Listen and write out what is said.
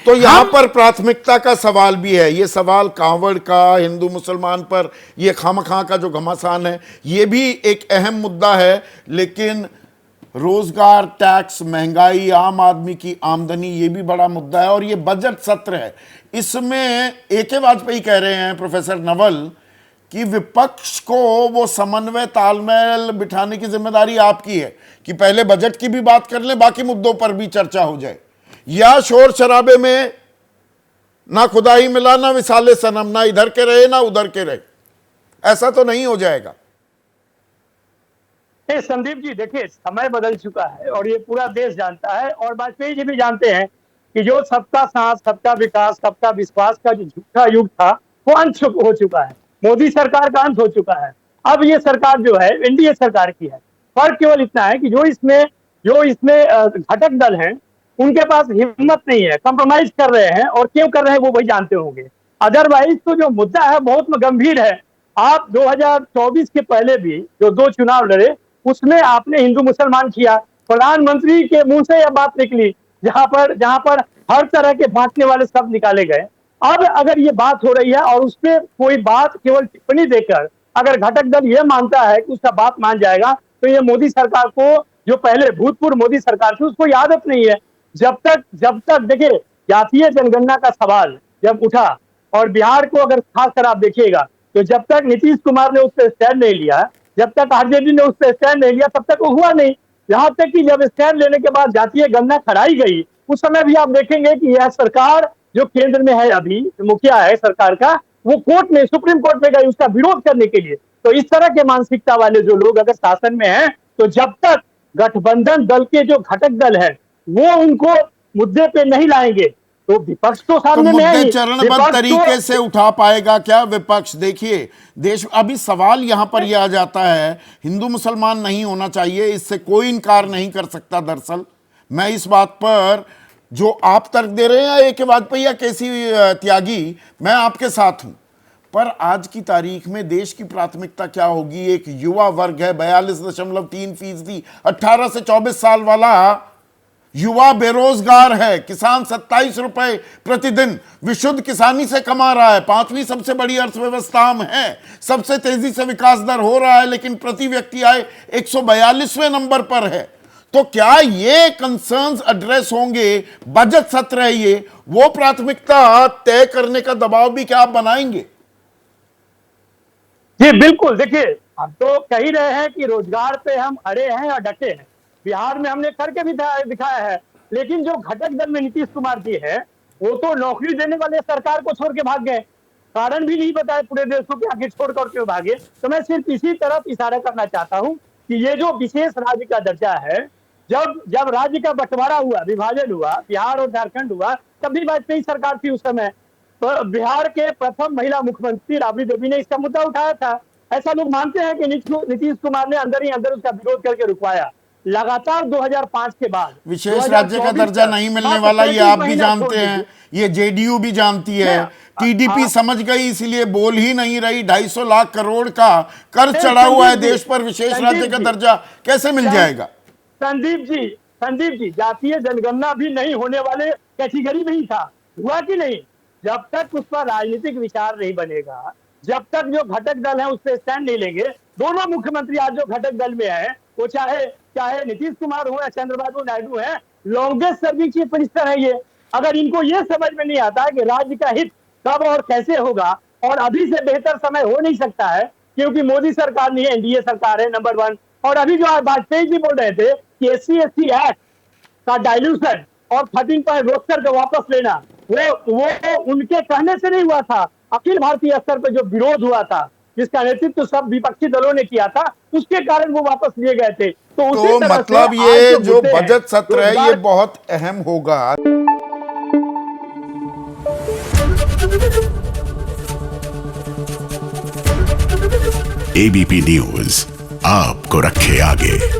तो यहां पर प्राथमिकता का सवाल भी है। ये सवाल कांवड़ का, हिंदू मुसलमान पर ये खामखा का जो घमासान है, ये भी एक अहम मुद्दा है। लेकिन रोजगार, टैक्स, महंगाई, आम आदमी की आमदनी, ये भी बड़ा मुद्दा है। और ये बजट सत्र है, इसमें AK वाजपेयी कह रहे हैं, प्रोफेसर नवल, कि विपक्ष को वो समन्वय, तालमेल बिठाने की जिम्मेदारी आपकी है कि पहले बजट की भी बात कर लें, बाकी मुद्दों पर भी चर्चा हो जाए। या शोर शराबे में ना खुदा ही मिला, ना विसाले सनम, ना इधर के रहे ना उधर के रहे, ऐसा तो नहीं हो जाएगा। संदीप जी, देखिए, समय बदल चुका है और ये पूरा देश जानता है, और वाजपेयी जी भी जानते हैं कि जो सबका साथ, सबका विकास, सबका विश्वास का जो झूठा युग था, वो अंत हो चुका है। मोदी सरकार का अंत हो चुका है। अब ये सरकार जो है NDA सरकार की है। फर्क केवल इतना है कि जो इसमें घटक दल हैं, उनके पास हिम्मत नहीं है, कंप्रोमाइज कर रहे हैं, और क्यों कर रहे हैं वो वही जानते होंगे। अदरवाइज तो जो मुद्दा है बहुत गंभीर है। आप 2024 के पहले भी जो 2 चुनाव लड़े, उसमें आपने हिंदू मुसलमान किया। प्रधानमंत्री के मुंह से यह बात निकली, जहां पर हर तरह के बांटने वाले शब्द निकाले गए। अब अगर ये बात हो रही है और उसपे कोई बात केवल टिप्पणी देकर अगर घटक दल ये मानता है कि उसका बात मान जाएगा, तो ये मोदी सरकार को, जो पहले भूतपूर्व मोदी सरकार थी, उसको आदत नहीं है। जब तक देखिए, जातीय जनगणना का सवाल जब उठा, और बिहार को अगर खासकर आप देखिएगा, तो जब तक नीतीश कुमार ने उस पर स्टैंड नहीं लिया, जब तक RJD ने उस पर स्टैंड नहीं लिया, तब तक वो हुआ नहीं। यहाँ तक कि जब स्टैंड लेने के बाद जातीय गणना कराई गई, उस समय भी आप देखेंगे कि यह सरकार जो केंद्र में है, अभी मुखिया है सरकार का, वो कोर्ट में, सुप्रीम कोर्ट में गई उसका विरोध करने के लिए। तो इस तरह के मानसिकता वाले जो लोग अगर शासन में हैं, तो जब तक गठबंधन दल के जो घटक दल है वो उनको मुद्दे पे नहीं लाएंगे, तो विपक्ष तो सामने में है। चरणबद्ध तरीके से उठा पाएगा क्या विपक्ष? देखिए, देश, अभी सवाल यहां पर यह आ जाता है, हिंदू मुसलमान नहीं होना चाहिए, इससे कोई इनकार नहीं कर सकता। दरअसल मैं इस बात पर, जो आप तर्क दे रहे हैं AK वाजपेयी या KC त्यागी, मैं आपके साथ हूं। पर आज की तारीख में देश की प्राथमिकता क्या होगी? एक युवा वर्ग है, 42.3%, 18 से 24 साल वाला युवा बेरोजगार है। किसान 27 रुपए प्रतिदिन विशुद्ध किसानी से कमा रहा है। 5वीं सबसे बड़ी अर्थव्यवस्था हम है, सबसे तेजी से विकास दर हो रहा है, लेकिन प्रति व्यक्ति आय 142वें नंबर पर है। तो क्या ये कंसर्न्स एड्रेस होंगे? बजट सत्र है ये, वो प्राथमिकता तय करने का दबाव भी क्या आप बनाएंगे? जी बिल्कुल। देखिए, हम तो कह ही रहे हैं कि रोजगार पे हम अड़े हैं और डटे हैं। बिहार में हमने करके भी दिखाया है। लेकिन जो घटक दल में नीतीश कुमार जी है, वो तो नौकरी देने वाले सरकार को छोड़ के भाग गए, कारण भी नहीं बताए पूरे देश को कि आखिर छोड़ करके भागे। तो मैं सिर्फ इसी तरफ इशारा करना चाहता हूँ कि ये जो विशेष राज्य का दर्जा है, जब राज्य का बंटवारा हुआ, विभाजन हुआ, बिहार और झारखंड हुआ, तब भी वाजपेयी सरकार थी उस समय। तो बिहार के प्रथम महिला मुख्यमंत्री राबड़ी देवी ने इसका मुद्दा उठाया था। ऐसा लोग मानते हैं कि नीतीश कुमार ने अंदर ही अंदर उसका विरोध करके रुकवाया। लगातार 2005 के बाद विशेष राज्य का दर्जा नहीं मिलने वाला, ये आप भी जानते हैं, ये JDU भी जानती है, TDP समझ गई, इसलिए बोल ही नहीं रही। 250 लाख करोड़ का कर्ज चढ़ा हुआ है देश पर, विशेष राज्य का दर्जा कैसे मिल जाएगा? संदीप जी, जातीय जनगणना भी नहीं होने वाले कैटेगरी में ही था, हुआ कि नहीं? जब तक उस पर राजनीतिक विचार नहीं बनेगा, जब तक जो घटक दल है उस पर स्टैंड नहीं लेंगे, दोनों मुख्यमंत्री आज जो घटक दल में है, वो चाहे नीतीश कुमार हो या चंद्रबाबू नायडू है, लॉन्गेस्ट सर्विंग चीफ मिनिस्टर है ये। अगर इनको ये समझ में नहीं आता है कि राज्य का हित कब और कैसे होगा, और अभी से बेहतर समय हो नहीं सकता है, क्योंकि मोदी सरकार नहीं है, NDA सरकार है, नंबर 1। और अभी जो वाजपेयी जी बोल रहे थे कि SC/ST एक्ट का डाइल्यूशन और 13 पॉइंट रोस्टर को वापस लेना, वो उनके कहने से नहीं हुआ था। अखिल भारतीय स्तर पर जो विरोध हुआ था, जिसका नेतृत्व सब विपक्षी दलों ने किया था, उसके कारण वो वापस लिए गए थे। तो मतलब ये जो बजट सत्र है ये बहुत अहम होगा। ABP न्यूज आपको रखे आगे।